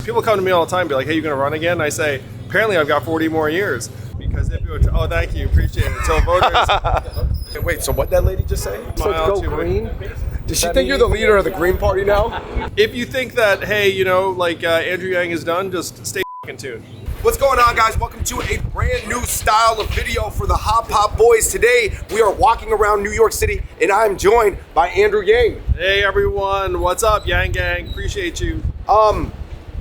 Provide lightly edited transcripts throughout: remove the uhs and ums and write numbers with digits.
people come to me all the time and be like, hey, you going to run again? And I say, apparently I've got 40 more years. Because if you would, oh, thank you, appreciate it. So voters. Wait, so what that lady just say? Smile Go to green? it. Does she think you're the leader of the Green Party now? If you think that, hey, you know, like Andrew Yang is done, just stay tuned. What's going on, guys? Welcome to a brand new style of video for the Hop Hop Boys. Today, we are walking around New York City, and I'm joined by Andrew Yang. Hey, everyone. What's up, Yang Gang? Appreciate you.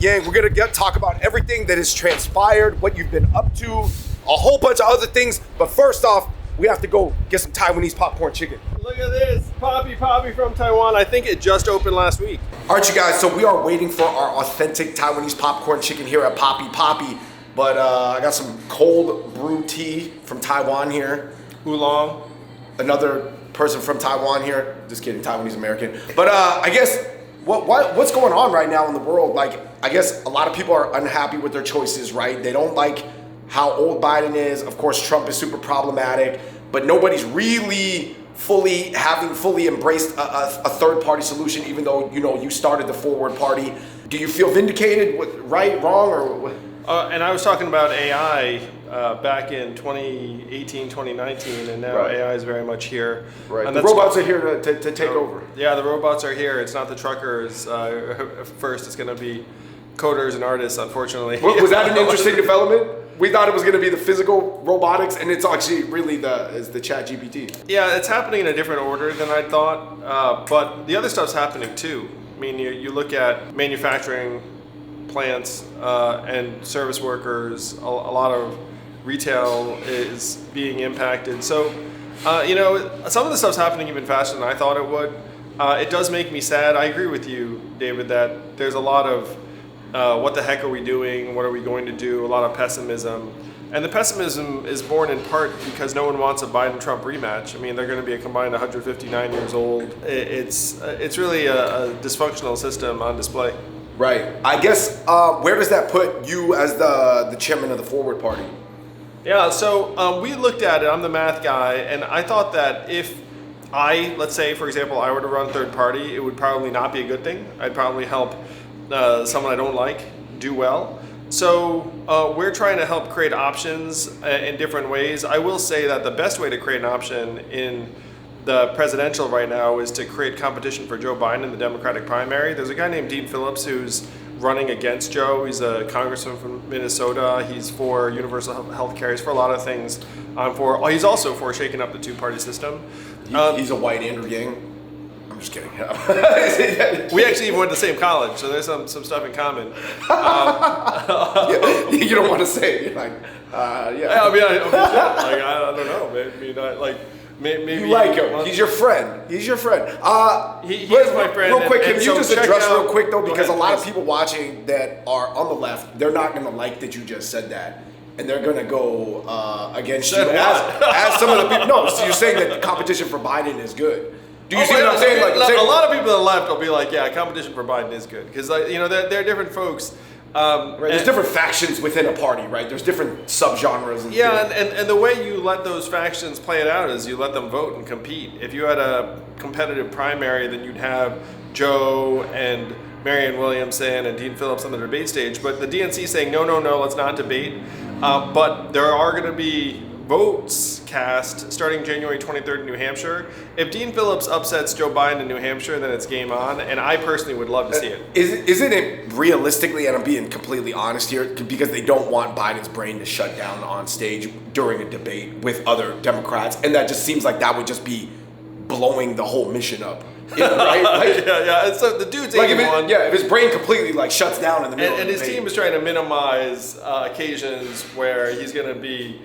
Yang, we're gonna talk about everything that has transpired, what you've been up to, a whole bunch of other things. But first off, we have to go get some Taiwanese popcorn chicken. Look at this, Poppy from Taiwan. I think it just opened last week. All right, you guys, so we are waiting for our authentic Taiwanese popcorn chicken here at Poppy. But I got some cold brew tea from Taiwan here. Oolong. Another person from Taiwan here. Just kidding, Taiwanese American. But I guess, what's going on right now in the world? Like, I guess a lot of people are unhappy with their choices, right? They don't like how old Biden is. Of course, Trump is super problematic, but nobody's really fully embraced a third party solution, even though, you know, you started the Forward Party. Do you feel vindicated, right, wrong, or? And I was talking about AI back in 2018, 2019, and now right. AI is very much here. Right. And the robots are here to take over. Yeah, the robots are here. It's not the truckers. First, it's going to be coders and artists, unfortunately. Was that an interesting development? We thought it was going to be the physical robotics, and it's actually really the chat GPT. Yeah, it's happening in a different order than I thought, but the other stuff's happening too. I mean, you look at manufacturing plants and service workers, a lot of retail is being impacted. So, you know, some of the stuff's happening even faster than I thought it would. It does make me sad. I agree with you, David, that there's a lot of what the heck are we doing? What are we going to do? A lot of pessimism. And the pessimism is born in part because no one wants a Biden-Trump rematch. I mean, they're going to be a combined 159 years old. It's really a dysfunctional system on display. Right. I guess, where does that put you as the chairman of the Forward Party? Yeah, so we looked at it. I'm the math guy, and I thought that if let's say, for example, I were to run third party, it would probably not be a good thing. I'd probably help someone I don't like do well. So we're trying to help create options in different ways. I will say that the best way to create an option in the presidential right now is to create competition for Joe Biden in the Democratic primary. There's a guy named Dean Phillips who's running against Joe. He's a congressman from Minnesota. He's for universal health care. He's for a lot of things. He's also for shaking up the two-party system. He's a white Andrew Yang. I'm just kidding. We actually even went to the same college, so there's some stuff in common. Yeah, you don't want to say it. You're like, yeah. I mean, I don't know. Maybe you like him. He's your friend. He's my friend. Real quick, can you so just address out, real quick though, because ahead, a lot please. of people watching that are on the left, they're not going to like that you just said that. And they're going to go against you as some of the people. No, so you're saying that the competition for Biden is good. Do you see what I'm saying? A lot of people on the left will be like, yeah, competition for Biden is good. Because, you know, they're different folks. Right. There's different factions within a party, right? There's different subgenres. And the way you let those factions play it out is you let them vote and compete. If you had a competitive primary, then you'd have Joe and Marianne Williamson and Dean Phillips on the debate stage. But the DNC saying, no, let's not debate. But there are going to be votes cast starting January 23rd in New Hampshire. If Dean Phillips upsets Joe Biden in New Hampshire, then it's game on, and I personally would love to see it. Isn't it realistically, and I'm being completely honest here, because they don't want Biden's brain to shut down on stage during a debate with other Democrats, and that just seems like that would just be blowing the whole mission up. You know, right? Like, yeah. And so the dude's 81. If his brain completely like shuts down in the middle, and his team is trying to minimize occasions where he's going to be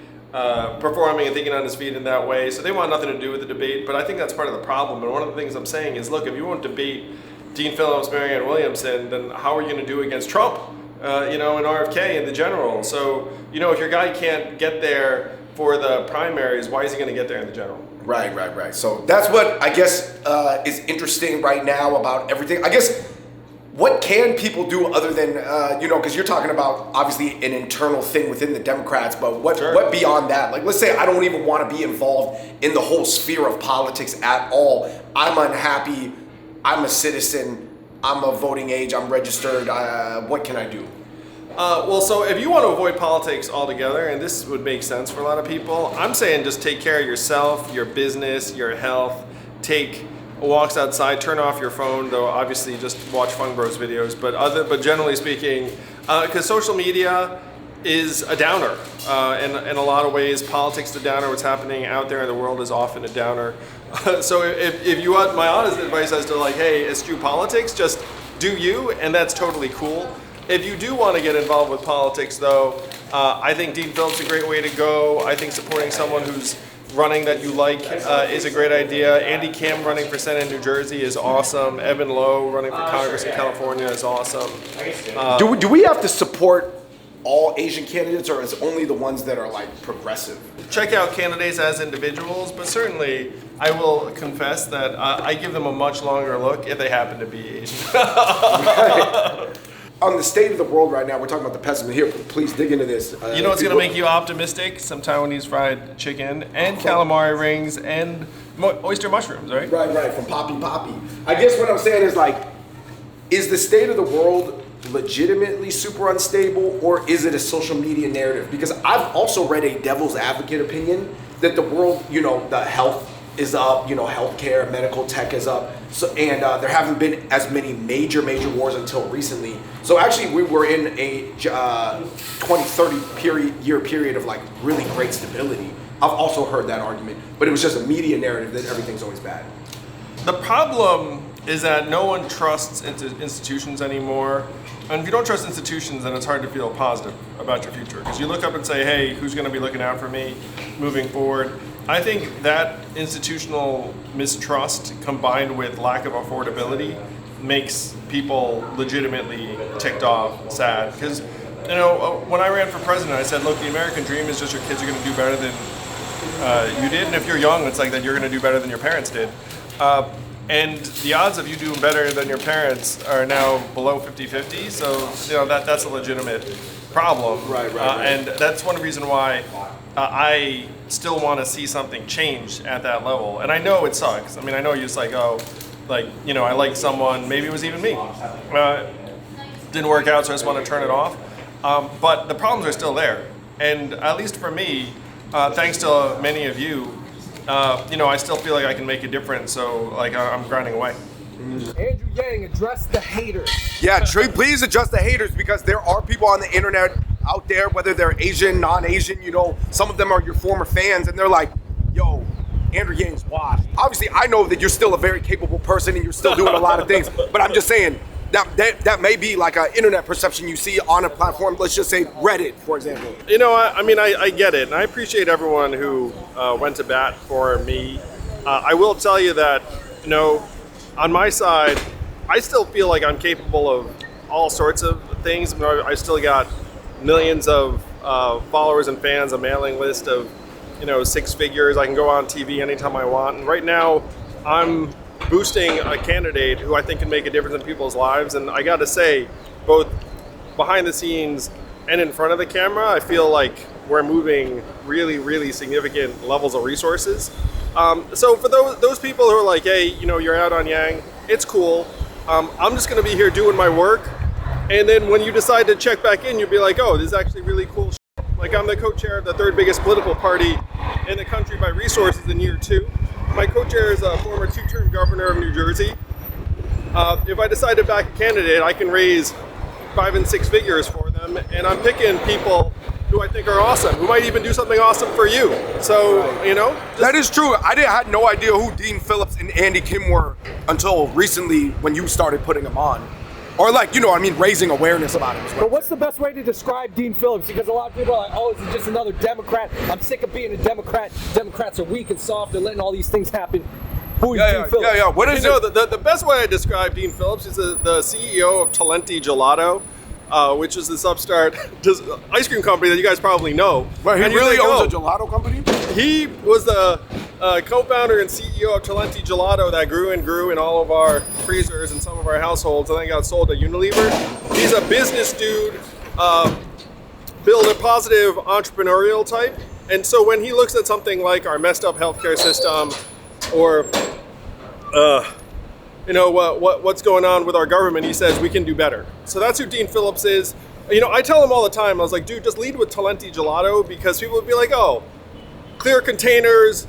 performing and thinking on his feet in that way. So they want nothing to do with the debate, but I think that's part of the problem. And one of the things I'm saying is, look, if you won't debate Dean Phillips, Marianne Williamson, then how are you going to do against Trump, and RFK in the general? So, you know, if your guy can't get there for the primaries, why is he going to get there in the general? Right. So that's what I guess is interesting right now about everything. I guess, what can people do other than, because you're talking about obviously an internal thing within the Democrats, but what beyond that? Like, let's say I don't even want to be involved in the whole sphere of politics at all. I'm unhappy. I'm a citizen. I'm of voting age, I'm registered, what can I do? Well, so if you want to avoid politics altogether, and this would make sense for a lot of people, I'm saying just take care of yourself, your business, your health. Take walks outside. Turn off your phone, though. Obviously, just watch Fung Bros videos. But generally speaking, because social media is a downer in a lot of ways. Politics is a downer. What's happening out there in the world is often a downer. So if you want my honest advice as to like, hey, eschew politics, just do you, and that's totally cool. If you do want to get involved with politics, though, I think Dean Phillips is a great way to go. I think supporting someone who's running that you like is a great idea. Andy Kim running for Senate in New Jersey is awesome. Evan Lowe running for Congress in California is awesome. Do we have to support all Asian candidates, or is only the ones that are like progressive? Check out candidates as individuals, but certainly I will confess that I give them a much longer look if they happen to be Asian. On the state of the world right now, we're talking about the pessimism. Here, please dig into this. You know what's going to make you optimistic? Some Taiwanese fried chicken and calamari rings and oyster mushrooms, right? Right, from Poppy. I guess what I'm saying is like, is the state of the world legitimately super unstable, or is it a social media narrative? Because I've also read a devil's advocate opinion that the world, the health is up, healthcare, medical tech is up. So, and there haven't been as many major wars until recently. So actually we were in a 20-30 year period of like really great stability. I've also heard that argument, but it was just a media narrative that everything's always bad. The problem is that no one trusts institutions anymore. And if you don't trust institutions, then it's hard to feel positive about your future. Because you look up and say, hey, who's going to be looking out for me moving forward? I think that institutional mistrust combined with lack of affordability makes people legitimately ticked off, sad. Because, when I ran for president, I said, look, the American dream is just your kids are going to do better than you did. And if you're young, it's like that you're going to do better than your parents did. And the odds of you doing better than your parents are now below 50-50. So, that's a legitimate problem. Right. And that's one reason why I still want to see something change at that level. And I know it sucks. I mean, I know you're just like, I like someone, maybe it was even me. Didn't work out, so I just want to turn it off. But the problems are still there. And at least for me, thanks to many of you, I still feel like I can make a difference. So like I'm grinding away. Andrew Yang, address the haters. Yeah, please address the haters, because there are people on the internet out there, whether they're Asian, non-Asian, some of them are your former fans, and they're like, yo, Andrew Yang's washed. Obviously, I know that you're still a very capable person and you're still doing a lot of things, but I'm just saying that may be like an internet perception you see on a platform, let's just say Reddit, for example. I get it, and I appreciate everyone who went to bat for me. I will tell you that, on my side, I still feel like I'm capable of all sorts of things. I still got millions of followers and fans, a mailing list of, 6 figures. I can go on TV anytime I want. And right now, I'm boosting a candidate who I think can make a difference in people's lives. And I got to say, both behind the scenes and in front of the camera, I feel like we're moving really, really significant levels of resources. So for those people who are like, hey, you're out on Yang, it's cool. I'm just going to be here doing my work. And then when you decide to check back in, you'll be like, oh, this is actually really cool shit. Like, I'm the co-chair of the third biggest political party in the country by resources in year 2. My co-chair is a former 2-term governor of New Jersey. If I decide to back a candidate, I can raise 5 and 6 figures for them. And I'm picking people who I think are awesome, who might even do something awesome for you. So, That is true. I had no idea who Dean Phillips and Andy Kim were until recently when you started putting them on. Or raising awareness about him as well. But what's the best way to describe Dean Phillips? Because a lot of people are like, oh, is he just another Democrat? I'm sick of being a Democrat. Democrats are weak and soft. They're letting all these things happen. Who is Dean Phillips? Yeah. What is it? The best way I describe Dean Phillips is the CEO of Talenti Gelato, which is this upstart ice cream company that you guys probably know. Right, he really owns a gelato company? He was the co-founder and CEO of Talenti Gelato that grew in all of our freezers and some of our households, and then got sold to Unilever. He's a business dude, build a positive entrepreneurial type. And so when he looks at something like our messed up healthcare system, or what's going on with our government. He says we can do better. So that's who Dean Phillips is. I tell him all the time, I was like, dude, just lead with Talenti Gelato, because people would be like, oh, clear containers,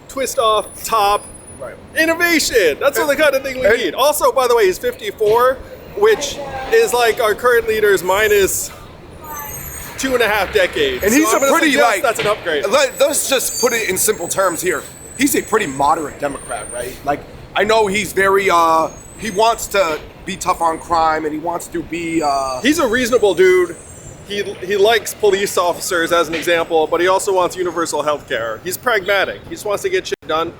twist off top, Right. Innovation. That's the kind of thing we need. Also, by the way, he's 54, which is like our current leaders minus 2.5 decades. And he's so a pretty, like, that's an upgrade. Let's just put it in simple terms here. He's a pretty moderate Democrat, right? Like, I know he's very, he wants to be tough on crime, and he wants to be, He's a reasonable dude. He likes police officers as an example, but he also wants universal health care. He's pragmatic. He just wants to get shit done.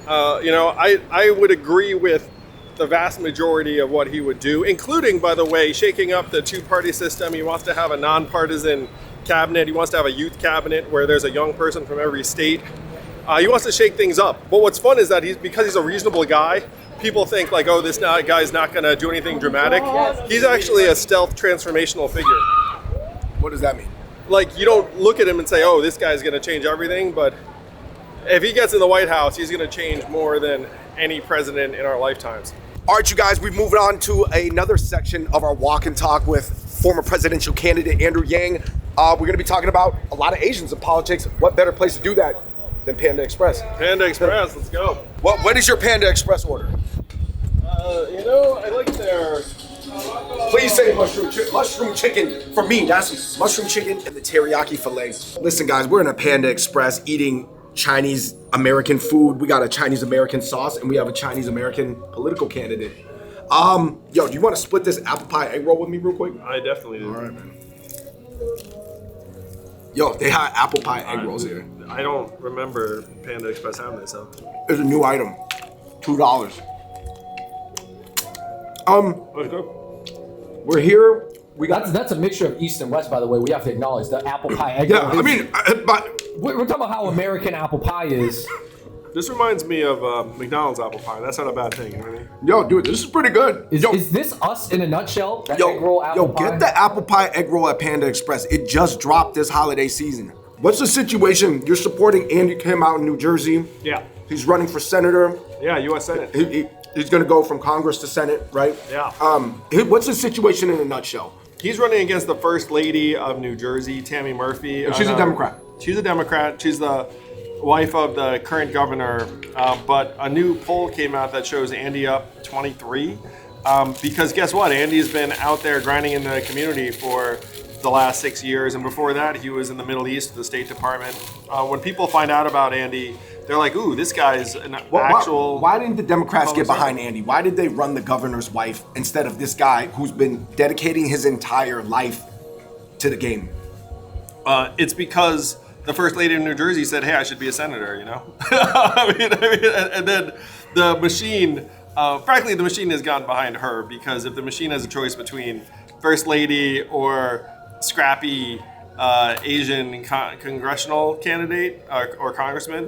I would agree with the vast majority of what he would do, including, by the way, shaking up the two-party system. He wants to have a nonpartisan cabinet. He wants to have a youth cabinet where there's a young person from every state. He wants to shake things up. But what's fun is that because he's a reasonable guy, people think like, oh, this guy's not going to do anything dramatic. He's actually a stealth transformational figure. what does that mean? Like, you don't look at him and say, oh, this guy's going to change everything, but if he gets in the White House, he's going to change more than any president in our lifetimes. All right, you guys, we've moved on to another section of our walk and talk with former presidential candidate Andrew Yang. We're going to be talking about a lot of Asians in politics. What better place to do that than Panda Express? Panda Express, let's go. What is your Panda Express order? I like their... Please say mushroom chicken for me. That's mushroom chicken and the teriyaki filet. Listen, guys, we're in a Panda Express eating Chinese American food. We got a Chinese American sauce, and we have a Chinese American political candidate. Yo, do you want to split this apple pie egg roll with me real quick? I definitely do. All right, man. Yo, they have apple pie egg rolls here. I don't remember Panda Express having this, so. It's a new item. $2. Let's go. We're here. We got. That's a mixture of East and West, by the way. We have to acknowledge the apple pie egg Yeah, roll I is- mean, but we're talking about how American apple pie is. This reminds me of McDonald's apple pie. That's not a bad thing, you know what I mean? yo, dude, this is pretty good. Is this us in a nutshell? That egg roll apple pie? Get the apple pie egg roll at Panda Express. It just dropped this holiday season. What's the situation? You're supporting Andy Kim out in New Jersey. Yeah. He's running for senator. Yeah, U.S. Senate. He's going to go from Congress to Senate, right? Yeah. What's the situation in a nutshell? He's running against the First Lady of New Jersey, Tammy Murphy. And she's a Democrat. She's a Democrat. She's the wife of the current governor. But a new poll came out that shows Andy up 23. Because guess what? Andy's been out there grinding in the community for the last 6 years. And before that, he was in the Middle East, the State Department. When people find out about Andy, they're like, ooh, this guy's an actual... Why didn't the Democrats get behind Andy? Why did they run the governor's wife instead of this guy who's been dedicating his entire life to the game? It's because the First Lady of New Jersey said, hey, I should be a senator, you know? I mean, and then the machine, frankly, the machine has gone behind her, because if the machine has a choice between First Lady or scrappy Asian congressional candidate or congressman,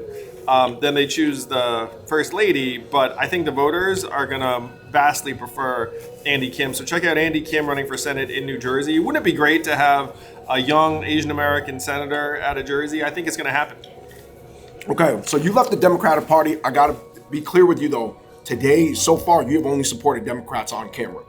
then they choose the First Lady. But I think the voters are going to vastly prefer Andy Kim. So check out Andy Kim running for Senate in New Jersey. Wouldn't it be great to have a young Asian American senator out of Jersey? I think it's going to happen. Okay, so you left the Democratic Party. I got to be clear with you, though. Today, so far, you have only supported Democrats on camera.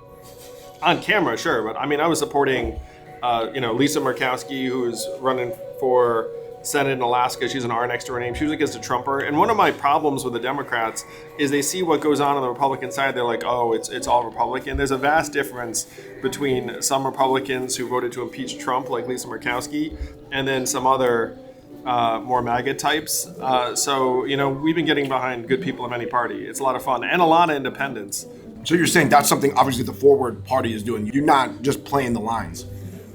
On camera, sure. But I mean, I was supporting Lisa Murkowski, who's running for Senate in Alaska. She's an R next to her name. She was against a Trumper. And one of my problems with the Democrats is they see what goes on the Republican side. They're like, oh, it's all Republican. There's a vast difference between some Republicans who voted to impeach Trump, like Lisa Murkowski, and then some other more MAGA types. So we've been getting behind good people of any party. It's a lot of fun and a lot of independence. So you're saying that's something, obviously, the Forward Party is doing. You're not just playing the lines.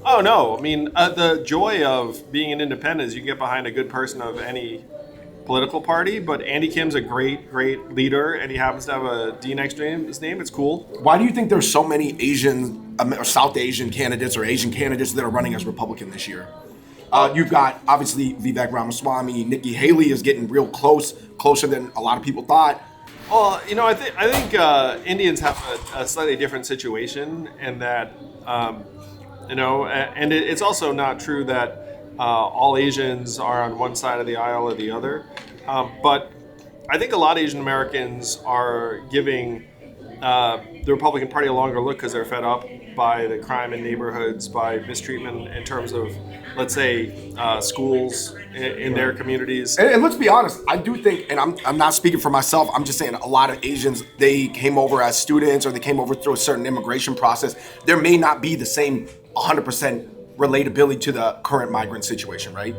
Oh, no. I mean, the joy of being an independent is you get behind a good person of any political party, but Andy Kim's a great, great leader, and he happens to have a D next to his name. It's cool. Why do you think there's so many Asian or South Asian candidates or Asian candidates that are running as Republican this year? You've got, obviously, Vivek Ramaswamy. Nikki Haley is getting real closer than a lot of people thought. Well, I think Indians have a slightly different situation in that, and it's also not true that all Asians are on one side of the aisle or the other. But I think a lot of Asian Americans are giving the Republican Party a longer look because they're fed up by the crime in neighborhoods, by mistreatment in terms of, let's say, schools in their communities. And let's be honest, I do think, and I'm not speaking for myself, I'm just saying a lot of Asians, they came over as students or they came over through a certain immigration process. There may not be the same 100% relatability to the current migrant situation, right?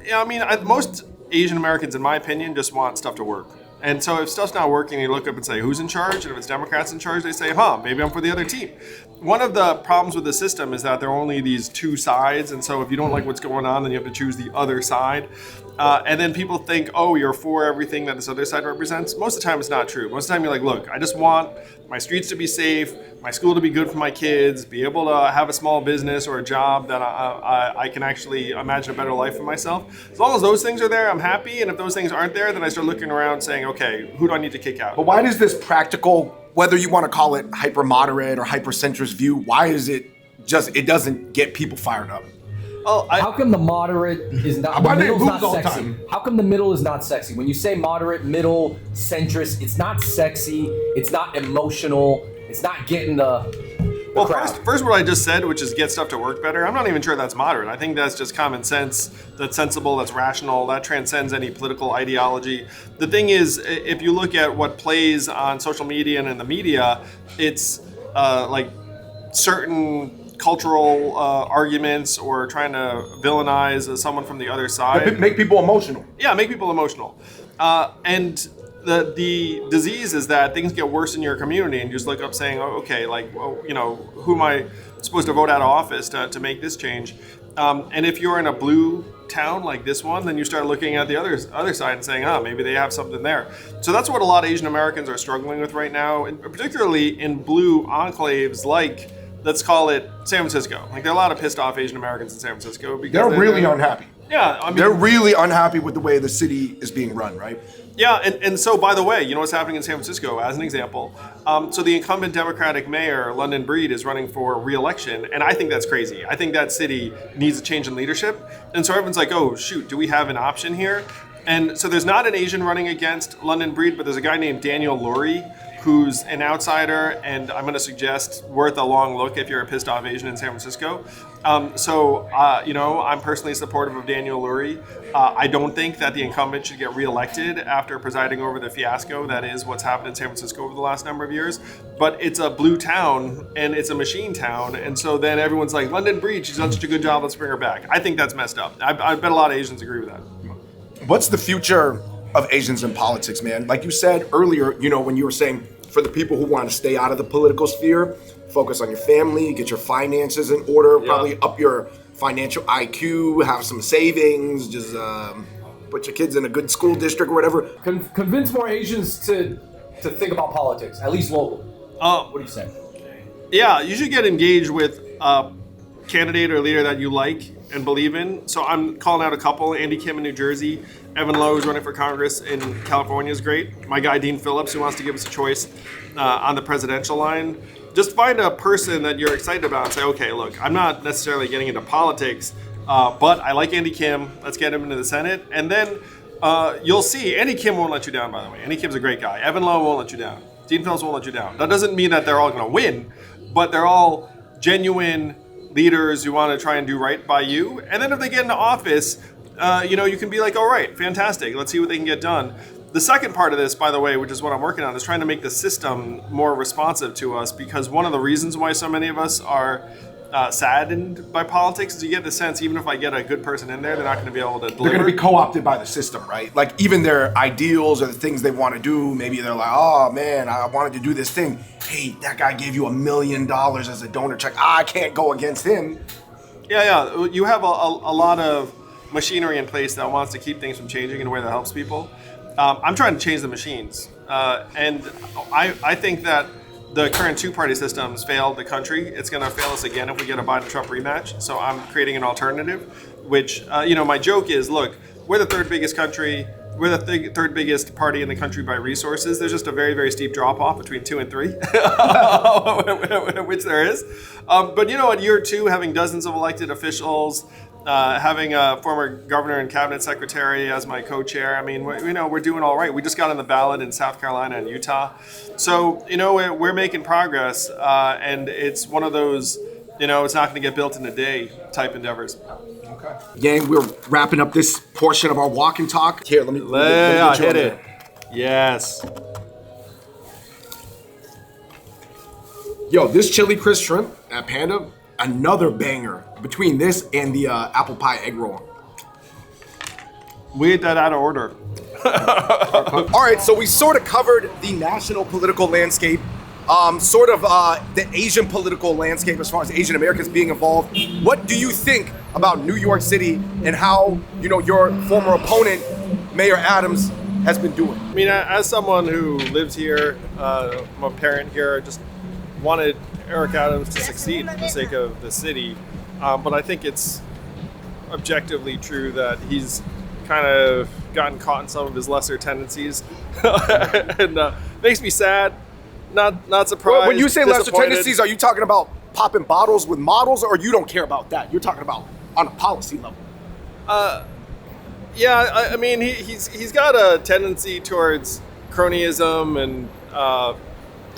Yeah, I mean, most Asian Americans, in my opinion, just want stuff to work. And so if stuff's not working, you look up and say, who's in charge? And if it's Democrats in charge, they say, maybe I'm for the other team. One of the problems with the system is that there are only these two sides. And so if you don't like what's going on, then you have to choose the other side. And then people think, you're for everything that this other side represents. Most of the time, it's not true. Most of the time, you're like, look, I just want my streets to be safe, my school to be good for my kids, be able to have a small business or a job that I can actually imagine a better life for myself. As long as those things are there, I'm happy. And if those things aren't there, then I start looking around saying, okay, who do I need to kick out? But why does this practical, whether you want to call it hyper moderate or hyper centrist view, why is it just, it doesn't get people fired up? How come the moderate is not? The middle's not sexy. How come the middle is not sexy? When you say moderate, middle, centrist, it's not sexy. It's not emotional. It's not getting the well, first what I just said, which is get stuff to work better, I'm not even sure that's moderate. I think that's just common sense, that's sensible, that's rational, that transcends any political ideology. The thing is, if you look at what plays on social media and in the media, it's like certain cultural arguments or trying to villainize someone from the other side. Make people emotional. Yeah, make people emotional. And the disease is that things get worse in your community and you just look up saying, who am I supposed to vote out of office to make this change? And if you're in a blue town like this one, then you start looking at the other side and saying, maybe they have something there. So that's what a lot of Asian Americans are struggling with right now, and particularly in blue enclaves like, let's call it San Francisco. Like, there are a lot of pissed off Asian Americans in San Francisco because they're really unhappy. Yeah, I mean, they're really unhappy with the way the city is being run, right? Yeah, and so, by the way, you know what's happening in San Francisco, as an example? So the incumbent Democratic mayor, London Breed, is running for re-election, and I think that's crazy. I think that city needs a change in leadership. And so everyone's like, oh, shoot, do we have an option here? And so there's not an Asian running against London Breed, but there's a guy named Daniel Lurie, who's an outsider, and I'm going to suggest worth a long look if you're a pissed off Asian in San Francisco. I'm personally supportive of Daniel Lurie. I don't think that the incumbent should get reelected after presiding over the fiasco that is what's happened in San Francisco over the last number of years. But it's a blue town, and it's a machine town, and so then everyone's like, London Breed, she's done such a good job, let's bring her back. I think that's messed up. I bet a lot of Asians agree with that. What's the future of Asians in politics, man? Like you said earlier, when you were saying, for the people who want to stay out of the political sphere, focus on your family, get your finances in order, probably up your financial IQ, have some savings, just put your kids in a good school district or whatever. Convince more Asians to think about politics, at least local. What do you say? Yeah, you should get engaged with a candidate or leader that you like and believe in. So I'm calling out a couple. Andy Kim in New Jersey. Evan Lowe, who's running for Congress in California, is great. My guy, Dean Phillips, who wants to give us a choice on the presidential line. Just find a person that you're excited about and say, okay, look, I'm not necessarily getting into politics, but I like Andy Kim. Let's get him into the Senate. And then you'll see, Andy Kim won't let you down, by the way. Andy Kim's a great guy. Evan Lowe won't let you down. Dean Phillips won't let you down. That doesn't mean that they're all going to win, but they're all genuine leaders who want to try and do right by you. And then if they get into office, you can be like, all right, fantastic. Let's see what they can get done. The second part of this, by the way, which is what I'm working on, is trying to make the system more responsive to us, because one of the reasons why so many of us are saddened by politics is you get the sense, even if I get a good person in there, they're not going to be able to deliver. They're going to be co-opted by the system, right? Like, even their ideals or the things they want to do, maybe they're like, oh man, I wanted to do this thing. Hey, that guy gave you $1 million as a donor check. I can't go against him. Yeah. You have a lot of machinery in place that wants to keep things from changing in a way that helps people. I'm trying to change the machines. And I think that the current two-party system's failed the country. It's going to fail us again if we get a Biden-Trump rematch. So I'm creating an alternative, which, my joke is, look, we're the third biggest country. We're the third biggest party in the country by resources. There's just a very, very steep drop-off between 2 and 3, which there is. But, in year 2, having dozens of elected officials, having a former governor and cabinet secretary as my co-chair. I mean, we're doing all right. We just got on the ballot in South Carolina and Utah. So, we're making progress. And it's one of those, it's not going to get built in a day type endeavors. Okay. Gang, we're wrapping up this portion of our walk and talk. Here, let me get you hit on it. Yes. Yo, this chili crisp shrimp at Panda, another banger between this and the apple pie egg roll. We ate that out of order. All right, so we sort of covered the national political landscape, the Asian political landscape as far as Asian Americans being involved. What do you think about New York City and how, your former opponent, Mayor Adams, has been doing? I mean, as someone who lives here, I'm a parent here, just wanted Eric Adams to succeed for the sake of the city. But I think it's objectively true that he's kind of gotten caught in some of his lesser tendencies. And makes me sad, not surprised. Well, when you say lesser tendencies, are you talking about popping bottles with models, or you don't care about that? You're talking about on a policy level. Yeah, I mean, he's got a tendency towards cronyism and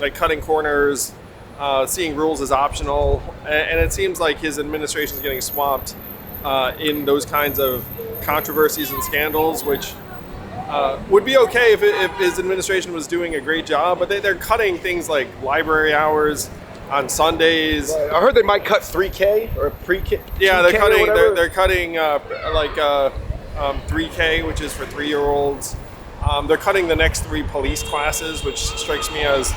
like cutting corners, seeing rules as optional, and it seems like his administration is getting swamped in those kinds of controversies and scandals, which would be okay if his administration was doing a great job, but they're cutting things like library hours on Sundays. Right. I heard they might cut 3K or pre-K. Yeah, they're cutting 3K, which is for 3-year-olds. They're cutting the next 3 police classes, which strikes me as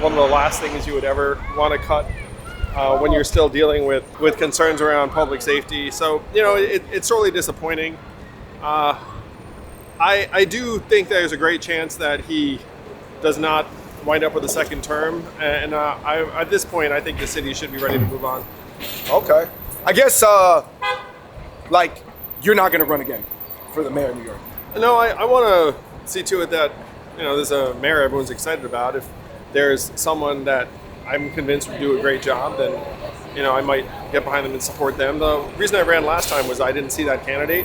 one of the last things you would ever want to cut when you're still dealing with concerns around public safety. So, it's sorely disappointing. I do think there's a great chance that he does not wind up with a second term. And at this point, I think the city should be ready to move on. Okay. I guess, you're not going to run again for the mayor of New York. No, I want to see to it that, there's a mayor everyone's excited about. If there's someone that I'm convinced would do a great job, then, I might get behind them and support them. The reason I ran last time was I didn't see that candidate.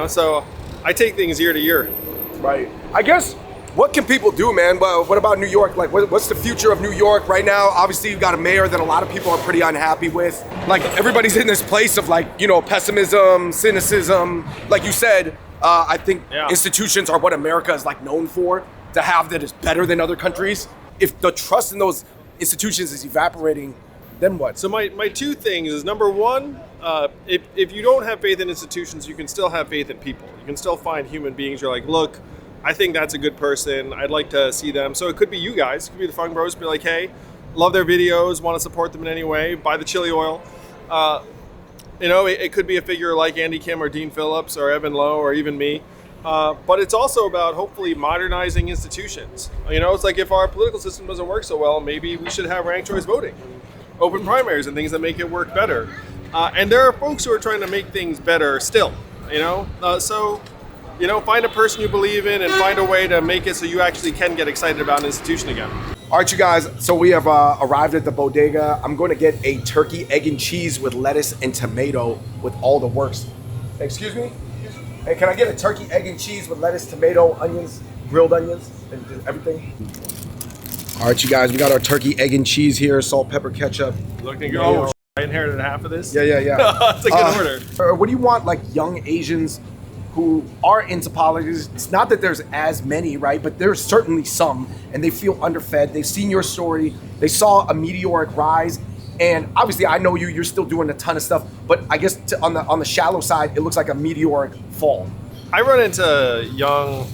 So I take things year to year. Right. I guess, what can people do, man? But what about New York? Like, what's the future of New York right now? Obviously, you've got a mayor that a lot of people are pretty unhappy with. Like, everybody's in this place of pessimism, cynicism. Like you said, I think institutions are what America is known for, to have that is better than other countries. If the trust in those institutions is evaporating, then what? So my 2 things is, number one, if you don't have faith in institutions, you can still have faith in people. You can still find human beings. You're like, look, I think that's a good person. I'd like to see them. So it could be you guys. It could be the Fung Bros. Be like, hey, love their videos, want to support them in any way, buy the chili oil. It could be a figure like Andy Kim or Dean Phillips or Evan Lowe or even me. But it's also about hopefully modernizing institutions. It's like if our political system doesn't work so well, maybe we should have ranked choice voting, open primaries, and things that make it work better. And there are folks who are trying to make things better still, So, find a person you believe in and find a way to make it so you actually can get excited about an institution again. All right, you guys, so we have arrived at the bodega. I'm going to get a turkey, egg, and cheese with lettuce and tomato with all the works. Excuse me? Hey, can I get a turkey, egg, and cheese with lettuce, tomato, onions, grilled onions, and everything? All right, you guys, we got our turkey, egg, and cheese here, salt, pepper, ketchup. Looking good. Oh, I inherited half of this? Yeah. It's a good order. What do you want, young Asians who are into politics? It's not that there's as many, right? But there's certainly some, and they feel underfed. They've seen your story. They saw a meteoric rise. And obviously, I know you're still doing a ton of stuff, but I guess on the shallow side, it looks like a meteoric fall. I run into young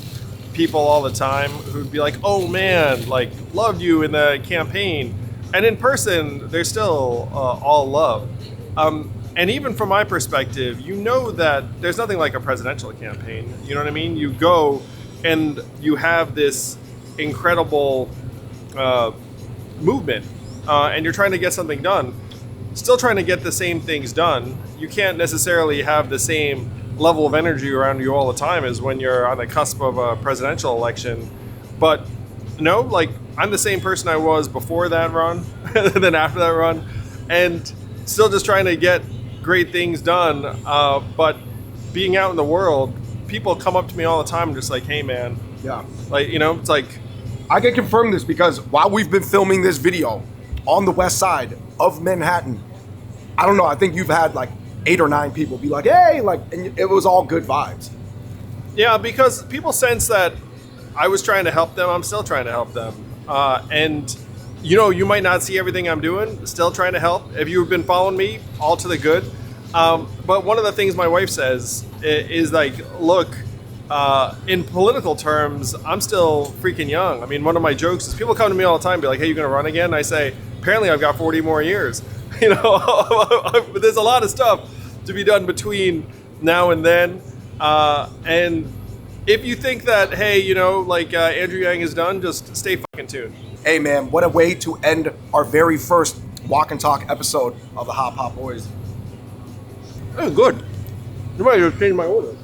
people all the time who'd be like, oh man, loved you in the campaign. And in person, they're still all love. And even from my perspective, that there's nothing like a presidential campaign. You know what I mean? You go and you have this incredible movement, and you're trying to get something done, still trying to get the same things done. You can't necessarily have the same level of energy around you all the time as when you're on the cusp of a presidential election. But I'm the same person I was before that run than after that run. And still just trying to get great things done. But being out in the world, people come up to me all the time, just like, "Hey, man." Yeah. Like, you know, it's like, I can confirm this because while we've been filming this video on the west side of Manhattan, I don't know, I think you've had like 8 or 9 people be like, "Hey," like, and it was all good vibes. yeah, because people sense that I was trying to help them. I'm still trying to help them. And, you know, you might not see everything I'm doing, still trying to help. If you've been following me, all to the good. But one of the things my wife says is like, look, in political terms, I'm still freaking young. I mean, one of my jokes is people come to me all the time and be like, "Hey, you going to run again?" And I say, apparently I've got 40 more years. You know, but there's a lot of stuff to be done between now and then. And if you think that, hey, you know, like Andrew Yang is done, just stay fucking tuned. Hey man, what a way to end our very first Walk and Talk episode of the Hop Hop Boys. Oh, good. You might just change my order.